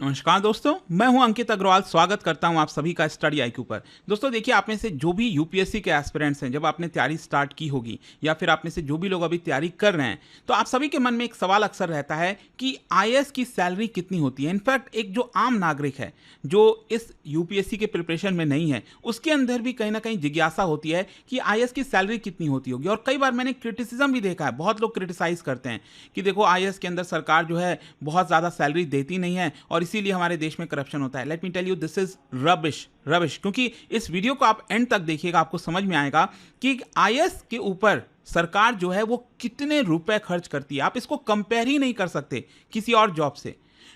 नमस्कार दोस्तों, मैं हूं अंकित अग्रवाल। स्वागत करता हूं आप सभी का स्टडी आईक्यू पर। दोस्तों देखिए, आप में से जो भी यूपीएससी के एस्पिरेंट्स हैं, जब आपने तैयारी स्टार्ट की होगी या फिर आप में से जो भी लोग अभी तैयारी कर रहे हैं, तो आप सभी के मन में एक सवाल अक्सर रहता है कि आईएएस की सैलरी कितनी होती है। इनफैक्ट एक जो आम नागरिक है, जो इस यूपीएससी के प्रिपरेशन में नहीं है, उसके अंदर भी कहीं ना कहीं जिज्ञासा होती है कि आईएएस की सैलरी कितनी होती होगी। और कई बार मैंने क्रिटिसिज्म भी देखा है, बहुत लोग क्रिटिसाइज करते हैं कि देखो आईएएस के अंदर सरकार जो है बहुत ज़्यादा सैलरी देती नहीं है और इसीलिए हमारे देश में करप्शन होता है। Let me tell you, this is rubbish rubbish. क्योंकि इस वीडियो को आप एंड तक देखिएगा, आपको समझ में आएगा कि आईएएस के ऊपर सरकार जो है वो कितने रुपए खर्च करती है। आप इसको कंपेयर ही नहीं कर सकते किसी और जॉब से।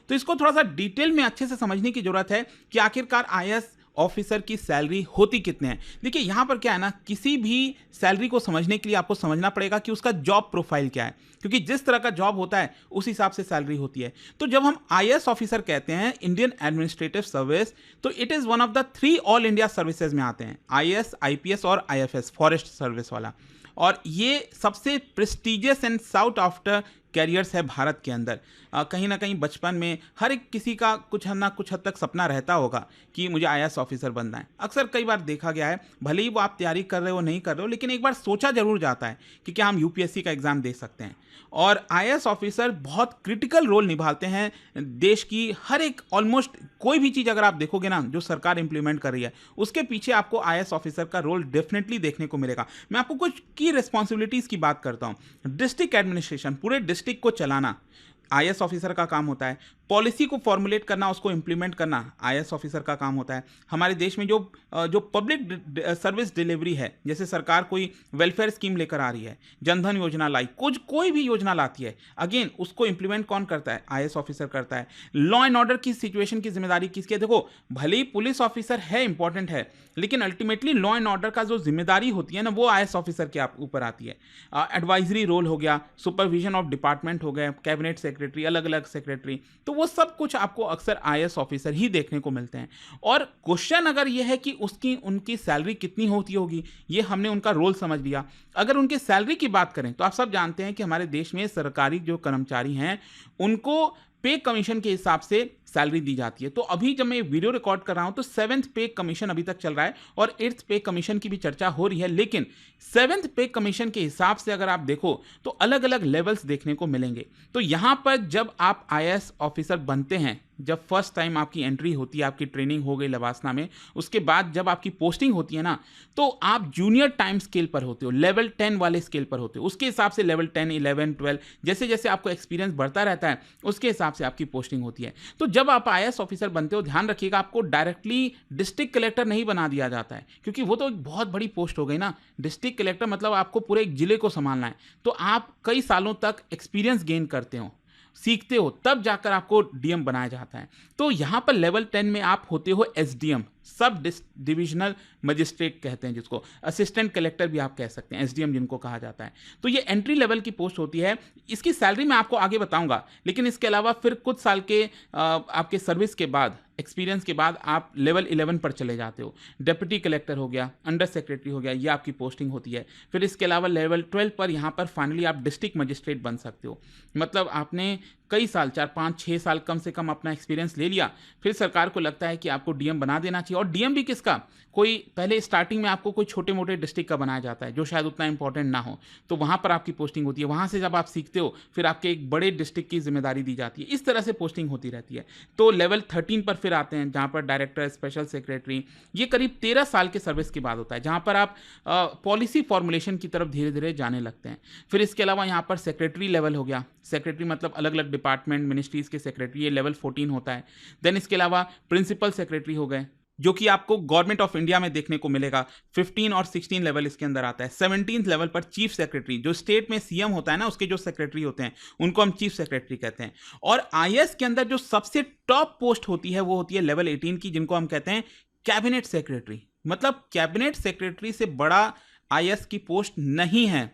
तो इसको थोड़ा सा डिटेल में अच्छे से समझने की जरूरत है कि आखिरकार आईएएस ऑफिसर की सैलरी होती कितने हैं। देखिए यहां पर क्या है ना, किसी भी सैलरी को समझने के लिए आपको समझना पड़ेगा कि उसका जॉब प्रोफाइल क्या है, क्योंकि जिस तरह का जॉब होता है उस हिसाब से सैलरी होती है। तो जब हम आईएएस ऑफिसर कहते हैं, इंडियन एडमिनिस्ट्रेटिव सर्विस, तो it is one of the 3 All India Services में आते हैं, आईएएस, आईपीएस और आईएफएस, फॉरेस्ट सर्विस वाला। और ये सबसे prestigious and sought after careers है भारत के अंदर। कहीं ना कहीं बचपन में हर एक किसी का कुछ ना कुछ हद तक सपना रहता होगा कि मुझे आईएएस ऑफिसर बनना है। अक्सर कई बार देखा गया है, भले ही वो आप तैयारी कर रहे हो नहीं कर रहे हो, लेकिन एक बार सोचा जरूर जाता है कि क्या हम यूपीएससी का एग्जाम दे सकते हैं। और आईएएस ऑफिसर बहुत क्रिटिकल रोल निभाते हैं देश की हर एक, ऑलमोस्ट कोई भी चीज़ अगर आप देखोगे ना जो सरकार इंप्लीमेंट कर रही है, उसके पीछे आपको आईएएस ऑफिसर का रोल डेफिनेटली देखने को मिलेगा। मैं आपको कुछ की रिस्पॉन्सिबिलिटीज़ की बात करता हूँ। डिस्ट्रिक्ट एडमिनिस्ट्रेशन, पूरे डिस्ट्रिक्ट को चलाना आईएएस ऑफिसर का काम होता है। पॉलिसी को फॉर्मुलेट करना, उसको इंप्लीमेंट करना आईएएस ऑफिसर का काम होता है। हमारे देश में जो पब्लिक सर्विस डिलीवरी है, जैसे सरकार कोई वेलफेयर स्कीम लेकर आ रही है, जनधन योजना लाई, कुछ कोई भी योजना लाती है, अगेन उसको इंप्लीमेंट कौन करता है? आईएएस ऑफिसर करता है। लॉ एंड ऑर्डर की सिचुएशन की जिम्मेदारी किसकी है? देखो भले ही पुलिस ऑफिसर है, इंपॉर्टेंट है, लेकिन अल्टीमेटली लॉ एंड ऑर्डर का जो जिम्मेदारी होती है ना, वो आईएएस ऑफिसर के ऊपर आती है। एडवाइजरी रोल हो गया, सुपरविजन ऑफ डिपार्टमेंट हो गए, कैबिनेट सेक्रेटरी, अलग अलग सेक्रेटरी, तो वो सब कुछ आपको अक्सर आईएएस ऑफिसर ही देखने को मिलते हैं। और क्वेश्चन अगर ये है कि उनकी सैलरी कितनी होती होगी, ये हमने उनका रोल समझ लिया। अगर उनकी सैलरी की बात करें तो आप सब जानते हैं कि हमारे देश में सरकारी जो कर्मचारी हैं उनको पे कमीशन के हिसाब से सैलरी दी जाती है। तो अभी जब मैं वीडियो रिकॉर्ड कर रहा हूं तो 7th पे कमीशन अभी तक चल रहा है और 8th पे कमीशन की भी चर्चा हो रही है। लेकिन 7th पे कमीशन के हिसाब से अगर आप देखो तो अलग अलग लेवल्स देखने को मिलेंगे। तो यहां पर जब आप आईएएस ऑफिसर बनते हैं, जब फर्स्ट टाइम आपकी एंट्री होती है, आपकी ट्रेनिंग हो गई लवासना में, उसके बाद जब आपकी पोस्टिंग होती है ना, तो आप जूनियर टाइम स्केल पर होते हो, लेवल 10 वाले स्केल पर होते हो। उसके हिसाब से लेवल 10, 11, 12 जैसे जैसे आपको एक्सपीरियंस बढ़ता रहता है, उसके हिसाब से आपकी पोस्टिंग होती है। तो जब आप आईएएस ऑफिसर बनते हो, ध्यान रखिएगा, आपको डायरेक्टली डिस्ट्रिक्ट कलेक्टर नहीं बना दिया जाता है, क्योंकि वो तो एक बहुत बड़ी पोस्ट हो गई ना। डिस्ट्रिक्ट कलेक्टर मतलब आपको पूरे एक जिले को संभालना है। तो आप कई सालों तक एक्सपीरियंस गेन करते हो, सीखते हो, तब जाकर आपको डीएम बनाया जाता है। तो यहां पर लेवल 10 में आप होते हो एसडीएम, सब डिविजनल मजिस्ट्रेट कहते हैं जिसको, असिस्टेंट कलेक्टर भी आप कह सकते हैं, एसडीएम जिनको कहा जाता है। तो ये एंट्री लेवल की पोस्ट होती है। इसकी सैलरी मैं आपको आगे बताऊंगा, लेकिन इसके अलावा फिर कुछ साल के आपके सर्विस के बाद, एक्सपीरियंस के बाद आप लेवल 11 पर चले जाते हो। डिप्टी कलेक्टर हो गया, अंडर सेक्रेटरी हो गया, ये आपकी पोस्टिंग होती है। फिर इसके अलावा लेवल 12 पर यहाँ पर फाइनली आप डिस्ट्रिक्ट मजिस्ट्रेट बन सकते हो। मतलब आपने कई साल, 4, 5, 6 साल कम से कम अपना एक्सपीरियंस ले लिया, फिर सरकार को लगता है कि आपको डीएम बना देना चाहिए। और डीएम भी किसका? कोई पहले स्टार्टिंग में आपको कोई छोटे मोटे डिस्ट्रिक्ट का बनाया जाता है जो शायद उतना इंपॉर्टेंट ना हो, तो वहाँ पर आपकी पोस्टिंग होती है। वहाँ से जब आप सीखते हो फिर आपके एक बड़े डिस्ट्रिक्ट की जिम्मेदारी दी जाती है। इस तरह से पोस्टिंग होती रहती है। तो लेवल 13 पर फिर आते हैं, जहाँ पर डायरेक्टर, स्पेशल सेक्रेटरी, ये करीब 13 साल के सर्विस के बाद होता है, जहाँ पर आप पॉलिसी फॉर्मुलेशन की तरफ धीरे धीरे जाने लगते हैं। फिर इसके अलावा यहाँ पर सेक्रेटरी लेवल हो गया, सेक्रेटरी मतलब अलग अलग डिपार्टमेंट, मिनिस्ट्रीज के सेक्रेटरी, ये लेवल 14 होता है। देन इसके अलावा प्रिंसिपल सेक्रेटरी हो गए, जो कि आपको गवर्नमेंट ऑफ इंडिया में देखने को मिलेगा। 15 और 16 लेवल इसके अंदर आता है। 17th लेवल पर चीफ सेक्रेटरी, जो स्टेट में सीएम होता है ना, उसके जो सेक्रेटरी होते हैं उनको हम चीफ सेक्रेटरी कहते हैं। और आईएएस के अंदर जो सबसे टॉप पोस्ट होती है वो होती है लेवल 18 की, जिनको हम कहते हैं कैबिनेट सेक्रेटरी। मतलब कैबिनेट सेक्रेटरी से बड़ा आईएएस की पोस्ट नहीं है।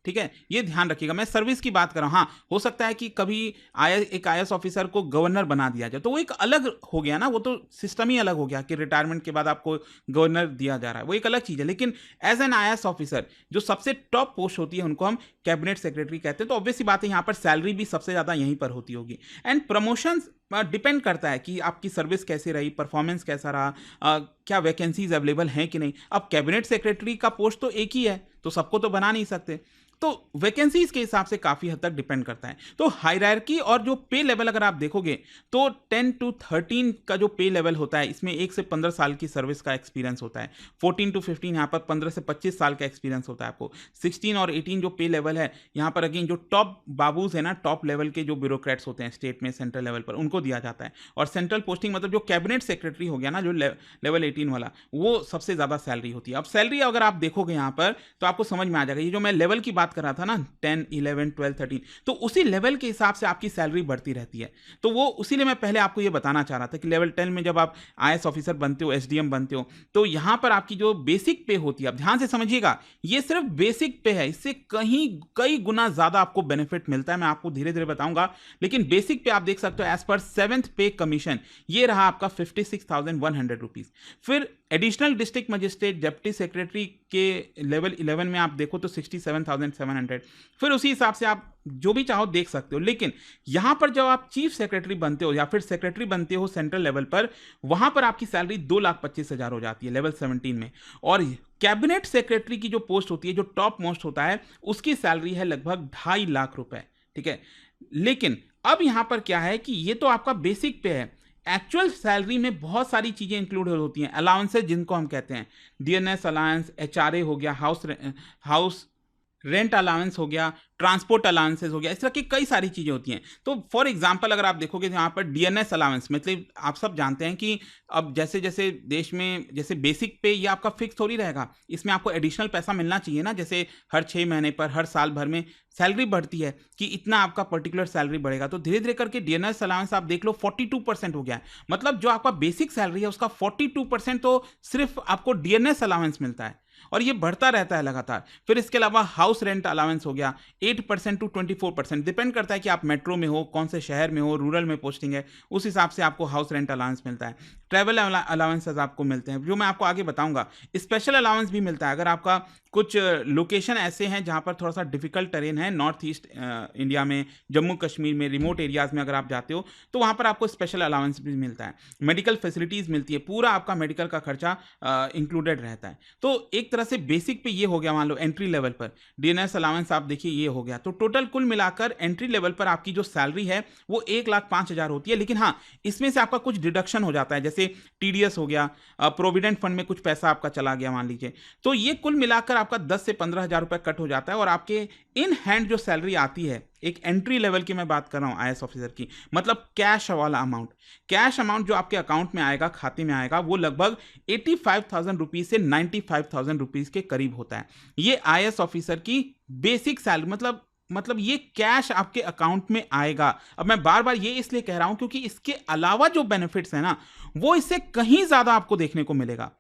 ठीक है, ये ध्यान रखिएगा। मैं सर्विस की बात कर रहा हूँ। हाँ, हो सकता है कि कभी एक आईएएस ऑफिसर को गवर्नर बना दिया जाए, तो वो एक अलग हो गया ना, वो तो सिस्टम ही अलग हो गया कि रिटायरमेंट के बाद आपको गवर्नर दिया जा रहा है, वो एक अलग चीज़ है। लेकिन एज एन आईएएस ऑफिसर जो सबसे टॉप पोस्ट होती है उनको हम कैबिनेट सेक्रेटरी कहते हैं, तो ऑब्वियस सी बात है यहाँ पर सैलरी भी सबसे ज़्यादा यहीं पर होती होगी। एंड प्रमोशंस डिपेंड करता है कि आपकी सर्विस कैसी रही, परफॉर्मेंस कैसा रहा, क्या वैकेंसीज अवेलेबल हैं कि नहीं। अब कैबिनेट सेक्रेटरी का पोस्ट तो एक ही है, तो सबको तो बना नहीं सकते, तो वैकेंसीज के हिसाब से काफ़ी हद तक डिपेंड करता है। तो हायरार्की और जो पे लेवल अगर आप देखोगे तो 10 to 13 का जो पे लेवल होता है, इसमें 1 से 15 साल की सर्विस का एक्सपीरियंस होता है। 14 to 15 यहाँ पर 15 से 25 साल का एक्सपीरियंस होता है आपको। 16 और 18 जो पे लेवल है, यहाँ पर अगेन जो टॉप बाबूज है ना, टॉप लेवल के जो ब्यूरोक्रेट्स होते हैं स्टेट में, सेंट्रल लेवल पर, उनको दिया जाता है। और सेंट्रल पोस्टिंग मतलब जो कैबिनेट सेक्रेटरी हो गया ना, जो लेवल 18 वाला, वो सबसे ज़्यादा सैलरी होती है। अब सैलरी अगर आप देखोगे यहाँ पर तो आपको समझ में आ जाएगा। ये जो मैं लेवल की बात कर रहा था ना, 10, 11, 12, 13, तो उसी लेवल के हिसाब से आपकी सैलरी बढ़ती रहती है। तो वो उसी लिए मैं पहले आपको ये बताना चाह रहा था कि लेवल 10 में जब आप आईएएस ऑफिसर बनते हो, एसडीएम बनते हो, तो यहाँ पर आपकी जो बेसिक पे होती है, आप ध्यान से समझिएगा, ये सिर्फ बेसिक पे है, इससे कहीं कई गुना ज़्यादा आपको बेनिफिट मिलता है। मैं आपको धीरे धीरे बताऊंगा, लेकिन बेसिक पे आप देख सकते हो एज पर 7th पे कमीशन ये रहा आपका 56,100 रुपीज़। फिर additional district magistrate deputy secretary के लेवल 11 में आप देखो तो 67,700। फिर उसी हिसाब से आप जो भी चाहो देख सकते हो। लेकिन यहां पर जब आप चीफ सेक्रेटरी बनते हो या फिर सेक्रेटरी बनते हो सेंट्रल लेवल पर, वहां पर आपकी सैलरी 2,25,000 हो जाती है लेवल 17 में। और कैबिनेट सेक्रेटरी की जो पोस्ट होती है, जो टॉप मोस्ट होता है, उसकी सैलरी है लगभग 2.5 लाख रुपए, ठीक है। लेकिन अब यहां पर क्या है कि ये तो आपका बेसिक पे है, एक्चुअल सैलरी में बहुत सारी चीज़ें इंक्लूड होती हैं। अलाउंसेज जिनको हम कहते हैं, डीएनएस अलाउंस, एचआरए हो गया, हाउस रेंट अलाउंस हो गया, ट्रांसपोर्ट अलाउंसेस हो गया, इस तरह की कई सारी चीज़ें होती हैं। तो फॉर एग्जांपल अगर आप देखोगे यहाँ पर डीएनएस अलाउंस, मतलब आप सब जानते हैं कि अब जैसे जैसे देश में जैसे बेसिक पे ये आपका फिक्स थोड़ी रहेगा, इसमें आपको एडिशनल पैसा मिलना चाहिए ना। जैसे हर 6 महीने पर, हर साल भर में सैलरी बढ़ती है कि इतना आपका पर्टिकुलर सैलरी बढ़ेगा, तो धीरे धीरे करके डीएनएस अलाउंस आप देख लो 42% हो गया है। मतलब जो आपका बेसिक सैलरी है उसका 42% तो सिर्फ आपको डीएनएस अलाउंस मिलता है, और ये बढ़ता रहता है लगातार। फिर इसके अलावा हाउस रेंट अलाउंस हो गया 8% to 24%, डिपेंड करता है कि आप मेट्रो में हो, कौन से शहर में हो, रूरल में पोस्टिंग है, उस हिसाब से आपको हाउस रेंट अलाउंस मिलता है। ट्रैवल अलाउंसेस आपको मिलते हैं, जो मैं आपको आगे बताऊंगा। स्पेशल अलाउंस भी मिलता है अगर आपका कुछ लोकेशन ऐसे हैं जहां पर थोड़ा सा डिफिकल्ट टेरेन है, नॉर्थ ईस्ट इंडिया में, जम्मू कश्मीर में, रिमोट एरियाज में अगर आप जाते हो तो वहां पर आपको स्पेशल अलाउंस भी मिलता है। मेडिकल फैसिलिटीज मिलती है, पूरा आपका मेडिकल का खर्चा इंक्लूडेड रहता है। तो एक तरह से बेसिक पे ये हो गया, मान लो एंट्री लेवल पर डीएनएस अलाउंस आप देखिए ये हो गया। तो टोटल कुल मिलाकर एंट्री लेवल पर आपकी जो सैलरी है वो 1,05,000 होती है। लेकिन हाँ, इसमें से आपका कुछ डिडक्शन हो जाता है, जैसे टीडीएस हो गया, प्रोविडेंट फंड में कुछ पैसा आपका चला गया मान लीजिए, तो ये कुल मिलाकर आपका 10 से 15,000 रुपए कट हो जाता है। और आपके इन हैंड जो सैलरी आती है, एक एंट्री लेवल की मैं बात कर रहा हूं आईएएस ऑफिसर की, मतलब कैश वाला अमाउंट, कैश अमाउंट जो आपके अकाउंट में आएगा, खाते में आएगा, वो लगभग 85,000 रुपीज से 95,000 रुपीज के करीब होता है। ये आईएएस ऑफिसर की बेसिक सैलरी, मतलब ये कैश आपके अकाउंट में आएगा। अब मैं बार बार ये इसलिए कह रहा हूं क्योंकि इसके अलावा जो बेनिफिट्स है ना, वो इससे कहीं ज्यादा आपको देखने को मिलेगा।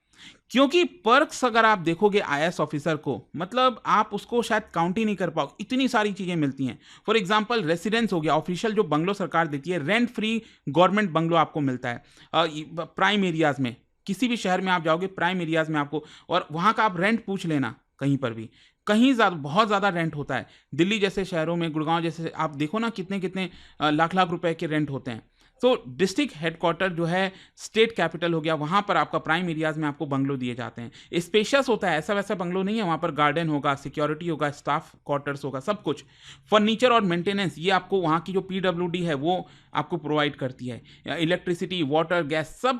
क्योंकि पर्क्स अगर आप देखोगे आईएएस ऑफिसर को, मतलब आप उसको शायद काउंट ही नहीं कर पाओगे, इतनी सारी चीजें मिलती हैं। फॉर एग्जांपल रेसिडेंस हो गया, ऑफिशियल जो बंगलो सरकार देती है, रेंट फ्री गवर्नमेंट बंगलो आपको मिलता है प्राइम एरियाज में। किसी भी शहर में आप जाओगे प्राइम एरियाज में आपको, और वहां का आप रेंट पूछ लेना कहीं पर भी, कहीं ज़्यादा, बहुत ज़्यादा रेंट होता है। दिल्ली जैसे शहरों में, गुड़गांव जैसे, आप देखो ना कितने कितने लाख लाख रुपए के रेंट होते हैं। तो डिस्ट्रिक्ट हेडक्वार्टर जो है, स्टेट कैपिटल हो गया, वहाँ पर आपका प्राइम एरियाज में आपको बंगलो दिए जाते हैं। स्पेशियस होता है, ऐसा वैसा बंगलो नहीं है, वहाँ पर गार्डन होगा, सिक्योरिटी होगा, स्टाफ क्वार्टर्स होगा, सब कुछ। फर्नीचर और मेंटेनेंस ये आपको वहाँ की जो पीडब्ल्यूडी है वो आपको प्रोवाइड करती है। इलेक्ट्रिसिटी, वाटर, गैस सब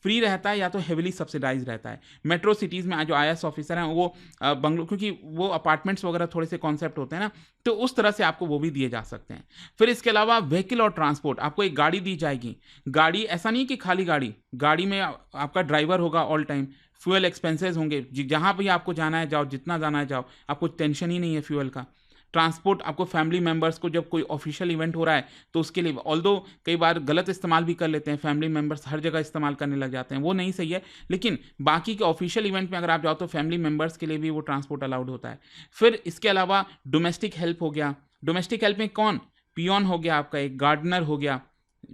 फ्री रहता है या तो हेविली सब्सिडाइज रहता है। मेट्रो सिटीज़ में जो आईएएस ऑफिसर हैं वो बंगलो, क्योंकि वो अपार्टमेंट्स वगैरह थोड़े से कॉन्सेप्ट होते हैं ना, तो उस तरह से आपको वो भी दिए जा सकते हैं। फिर इसके अलावा व्हीकल और ट्रांसपोर्ट, आपको एक गाड़ी दी जाएगी। गाड़ी ऐसा नहीं कि खाली गाड़ी में आपका ड्राइवर होगा ऑल टाइम, फ्यूल एक्सपेंसेस होंगे, जहाँ भी आपको जाना है जाओ, जितना जाना है जाओ, आपको टेंशन ही नहीं है फ्यूल का। ट्रांसपोर्ट आपको फैमिली मेंबर्स को जब कोई ऑफिशियल इवेंट हो रहा है तो उसके लिए, ऑल्दो कई बार गलत इस्तेमाल भी कर लेते हैं, फैमिली मेंबर्स हर जगह इस्तेमाल करने लग जाते हैं, वो नहीं सही है, लेकिन बाकी के ऑफिशियल इवेंट में अगर आप जाओ तो फैमिली मेंबर्स के लिए भी वो ट्रांसपोर्ट अलाउड होता है। फिर इसके अलावा डोमेस्टिक हेल्प हो गया, डोमेस्टिक हेल्प में कौन, पियोन हो गया आपका, एक गार्डनर हो गया,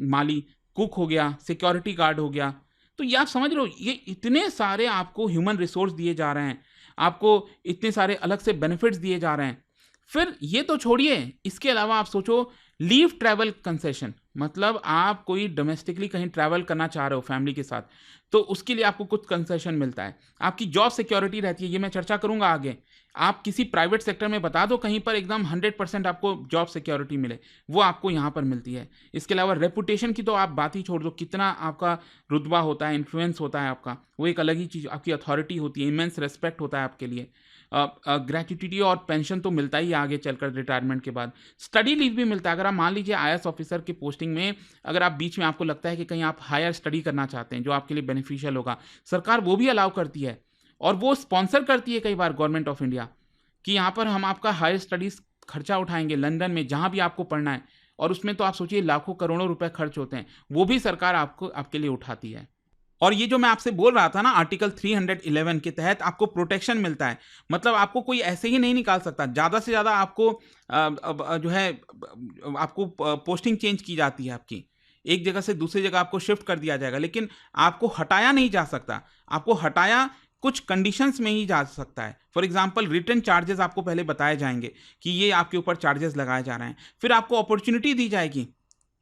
माली, कुक हो गया, सिक्योरिटी गार्ड हो गया। तो ये आप समझ रहे हो, ये इतने सारे आपको ह्यूमन रिसोर्स दिए जा रहे हैं, आपको इतने सारे अलग से बेनिफिट्स दिए जा रहे हैं। फिर ये तो छोड़िए, इसके अलावा आप सोचो लीव ट्रैवल कंसेशन, मतलब आप कोई डोमेस्टिकली कहीं ट्रैवल करना चाह रहे हो फैमिली के साथ, तो उसके लिए आपको कुछ कंसेशन मिलता है, आपकी जॉब सिक्योरिटी रहती है, ये मैं चर्चा करूंगा आगे। आप किसी प्राइवेट सेक्टर में बता दो कहीं पर एकदम 100% आपको जॉब सिक्योरिटी मिले, वो आपको यहाँ पर मिलती है। इसके अलावा रेपुटेशन की तो आप बात ही छोड़ दो, कितना आपका रुतबा होता है, इन्फ्लुएंस होता है आपका, वो एक अलग ही चीज़, आपकी अथॉरिटी होती है, इमेंस रेस्पेक्ट होता है आपके लिए। ग्रेच्युटी और पेंशन तो मिलता ही है आगे चलकर रिटायरमेंट के बाद। स्टडी लीव भी मिलता है, अगर आप मान लीजिए IAS ऑफिसर की पोस्टिंग में अगर आप बीच में आपको लगता है कि कहीं आप हायर स्टडी करना चाहते हैं जो आपके लिए बेनिफिशियल होगा, सरकार वो भी अलाउ करती है, और वो स्पॉन्सर करती है कई बार गवर्नमेंट ऑफ इंडिया कि यहाँ पर हम आपका हायर स्टडीज़ खर्चा उठाएंगे, लंदन में जहाँ भी आपको पढ़ना है, और उसमें तो आप सोचिए लाखों करोड़ों रुपए खर्च होते हैं, वो भी सरकार आपके लिए उठाती है। और ये जो मैं आपसे बोल रहा था ना, आर्टिकल 311 के तहत आपको प्रोटेक्शन मिलता है, मतलब आपको कोई ऐसे ही नहीं निकाल सकता, ज़्यादा से ज़्यादा आपको जो है आपको पोस्टिंग चेंज की जाती है, आपकी एक जगह से दूसरी जगह आपको शिफ्ट कर दिया जाएगा, लेकिन आपको हटाया नहीं जा सकता। आपको हटाया कुछ कंडीशंस में ही जा सकता है। फॉर एग्जांपल रिटर्न चार्जेस आपको पहले बताए जाएंगे कि ये आपके ऊपर चार्जेस लगाए जा रहे हैं, फिर आपको अपॉर्चुनिटी दी जाएगी,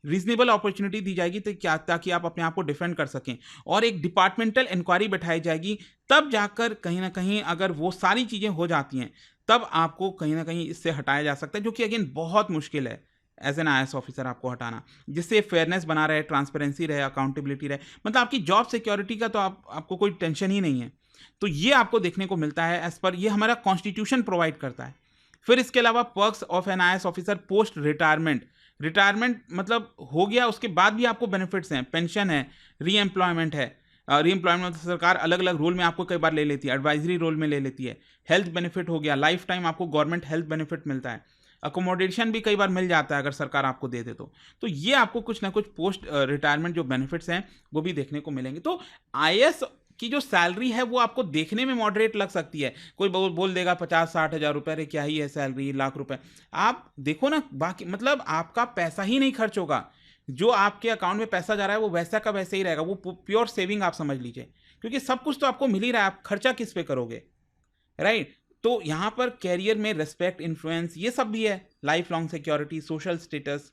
रीजनेबल अपॉर्चुनिटी दी जाएगी तो क्या, ताकि आप अपने आप को डिफेंड कर सकें, और एक डिपार्टमेंटल इंक्वायरी बैठाई जाएगी, तब जाकर कहीं ना कहीं अगर वो सारी चीज़ें हो जाती हैं तब आपको कहीं ना कहीं इससे हटाया जा सकता है, जो कि अगेन बहुत मुश्किल है एज एन IAS ऑफिसर आपको हटाना, जिससे फेयरनेस बना रहे, ट्रांसपेरेंसी रहे, अकाउंटेबिलिटी रहे, मतलब आपकी जॉब सिक्योरिटी का तो आपको कोई टेंशन ही नहीं है। तो ये आपको देखने को मिलता है एज पर, ये हमारा कॉन्स्टिट्यूशन प्रोवाइड करता है। फिर इसके अलावा perks of an IAS officer post retirement, retirement मतलब हो गया उसके बाद भी आपको बेनिफिट्स हैं, पेंशन है, री एम्प्लॉयमेंट है, री एम्प्लॉयमेंट सरकार अलग अलग रोल में आपको कई बार ले लेती है, एडवाइजरी रोल में ले लेती है, हेल्थ बेनिफिट हो गया, लाइफ टाइम आपको गवर्नमेंट हेल्थ बेनिफिट मिलता है, अकोमोडेशन भी कई बार मिल जाता है अगर सरकार आपको दे दे तो ये आपको कुछ ना कुछ पोस्ट रिटायरमेंट जो बेनिफिट्स हैं वो भी देखने को मिलेंगे। तो IAS की जो सैलरी है वो आपको देखने में मॉडरेट लग सकती है, कोई बोल देगा 50-60 हज़ार रुपये, अरे क्या ही है सैलरी, लाख रुपए। आप देखो ना, बाकी मतलब आपका पैसा ही नहीं खर्च होगा, जो आपके अकाउंट में पैसा जा रहा है वो वैसा का वैसे ही रहेगा, वो प्योर सेविंग आप समझ लीजिए, क्योंकि सब कुछ तो आपको मिल ही रहा है, आप खर्चा किस पे करोगे, राइट। तो यहाँ पर कैरियर में रिस्पेक्ट, इन्फ्लुएंस, ये सब भी है, life long security, social status.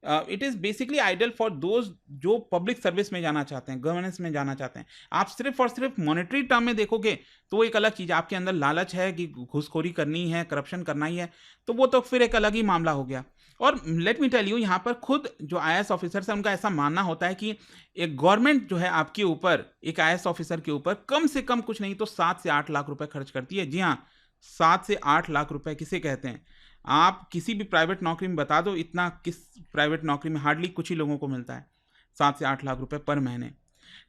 It is basically ideal for those जो पब्लिक सर्विस में जाना चाहते हैं, गवर्नेंस में जाना चाहते हैं। आप सिर्फ और सिर्फ मॉनेटरी टर्म में देखोगे तो वो एक अलग चीज़, आपके अंदर लालच है कि घूसखोरी करनी है, करप्शन करना ही है, तो वो तो फिर एक अलग ही मामला हो गया। और लेट मी टेल यू, यहाँ पर खुद जो IAS ऑफिसर्स हैं उनका ऐसा मानना होता है कि एक गवर्नमेंट जो है आपके ऊपर, एक IAS ऑफिसर के ऊपर कम से कम कुछ नहीं तो 7 से 8 लाख रुपए खर्च करती है। जी हाँ, 7 से 8 लाख रुपए किसे कहते हैं? आप किसी भी प्राइवेट नौकरी में बता दो, इतना किस प्राइवेट नौकरी में हार्डली कुछ ही लोगों को मिलता है, 7 से 8 लाख रुपए पर महीने।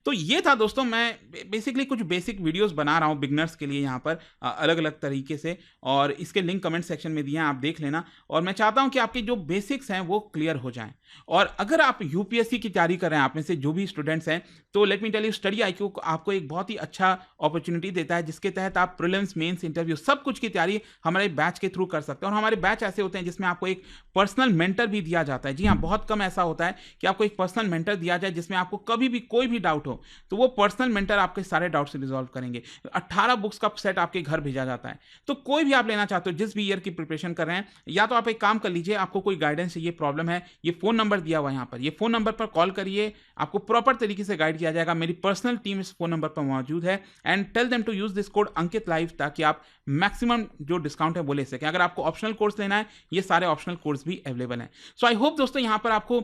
तो ये था दोस्तों, मैं बेसिकली कुछ बेसिक वीडियोस बना रहा हूँ बिगनर्स के लिए यहाँ पर अलग अलग तरीके से, और इसके लिंक कमेंट सेक्शन में दिए हैं, आप देख लेना। और मैं चाहता हूँ कि आपके जो बेसिक्स हैं वो क्लियर हो जाएं। और अगर आप UPSC की तैयारी कर रहे हैं, आप में से जो भी स्टूडेंट्स हैं, तो let me tell you, Study IQ आपको एक बहुत ही अच्छा अपॉर्चुनिटी देता है, जिसके तहत आप प्रीलिम्स, मेंस, इंटरव्यू सब कुछ की तैयारी हमारे बैच के थ्रू कर सकते हैं। और हमारे बैच ऐसे होते हैं जिसमें आपको एक पर्सनल मेंटर भी दिया जाता है। जी हाँ, बहुत कम ऐसा होता है कि आपको एक पर्सनल मेंटर दिया जाए जिसमें आपको कभी भी कोई भी डाउट हो तो वो पर्सनल मेंटर आपके सारे डाउट्स रिजॉल्व करेंगे। 18 बुक्स का सेट आपके घर भेजा जाता है। तो कोई भी आप लेना चाहते हो, जिस भी ईयर की प्रिपरेशन कर रहे हैं, या तो आप एक काम कर लीजिए, आपको कोई गाइडेंस चाहिए, प्रॉब्लम है, ये फोन नंबर दिया हुआ है यहाँ पर, ये फोन नंबर पर कॉल करिए, आपको प्रॉपर तरीके से गाइड किया जाएगा। मेरी पर्सनल टीम इस फोन नंबर पर मौजूद है। And tell them to use this code Ankit live, ताकि आप मैक्सिमम जो डिस्काउंट है वो ले सकें। अगर आपको ऑप्शनल कोर्स लेना है, ये सारे ऑप्शनल कोर्स भी अवेलेबल हैं। सो आई होप दोस्तों यहाँ पर आपको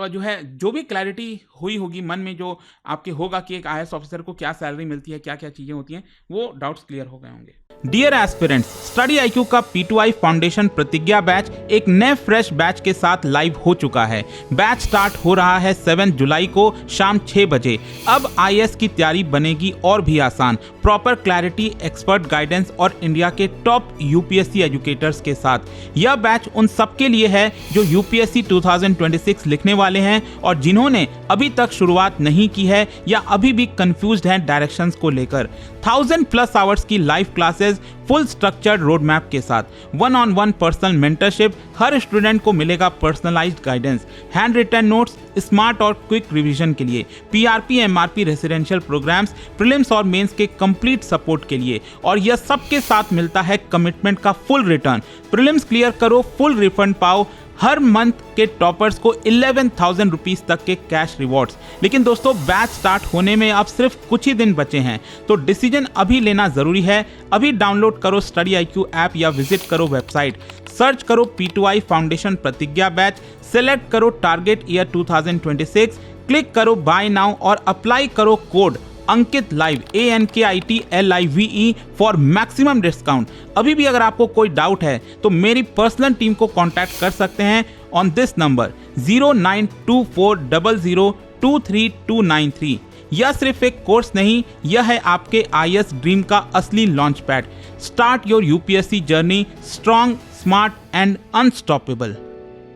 जो है जो भी क्लैरिटी हुई होगी मन में, जो आपके होगा कि एक IAS ऑफिसर को क्या सैलरी मिलती है, क्या क्या चीजें होती हैं, वो डाउट्स क्लियर हो गए होंगे। डियर एस्पिरेंट्स, स्टडी IQ का P2I फाउंडेशन प्रतिज्ञा बैच एक नए फ्रेश बैच के साथ लाइव हो चुका है। बैच स्टार्ट हो रहा है 7 जुलाई को शाम 6 बजे। अब IAS की तैयारी बनेगी और भी आसान। प्रॉपर क्लैरिटी, एक्सपर्ट गाइडेंस और इंडिया के टॉप यूपीएससी एजुकेटर्स के साथ। यह बैच उन सबके लिए है जो यूपीएससी 2026 लिखने वाले हैं और जिन्होंने अभी तक शुरुआत नहीं की है या अभी भी कंफ्यूज्ड हैं डायरेक्शंस को लेकर। 1000+ आवर्स की live classes full structured road map के साथ, 1-on-1 पर्सनल मेंटरशिप, हर स्टूडेंट को मिलेगा personalised guidance, hand written notes, smart और क्विक रिवीजन के लिए, PRP MRP residential programmes, prelims और मेंस के कंप्लीट सपोर्ट के लिए। और यह सबके साथ मिलता है कमिटमेंट का फुल रिटर्न। प्रीलिम्स क्लियर करो, फुल रिफंड पाओ, हर मंथ के टॉपर्स को 11,000 रुपीज तक के कैश रिवॉर्ड्स। लेकिन दोस्तों बैच स्टार्ट होने में अब सिर्फ कुछ ही दिन बचे हैं, तो डिसीजन अभी लेना जरूरी है। अभी डाउनलोड करो स्टडी IQ ऐप या विजिट करो वेबसाइट, सर्च करो P2I फाउंडेशन प्रतिज्ञा बैच, सेलेक्ट करो टारगेट ईयर 2026, क्लिक करो बाय नाउ और अप्लाई करो code Ankit live ANKITLIVE for maximum discount. अभी भी अगर आपको कोई डाउट है तो मेरी पर्सनल टीम को कांटेक्ट कर सकते हैं ऑन दिस नंबर 092400232293। यह सिर्फ एक कोर्स नहीं, यह है आपके IAS ड्रीम का असली launch pad. Start your UPSC journey strong, smart and unstoppable.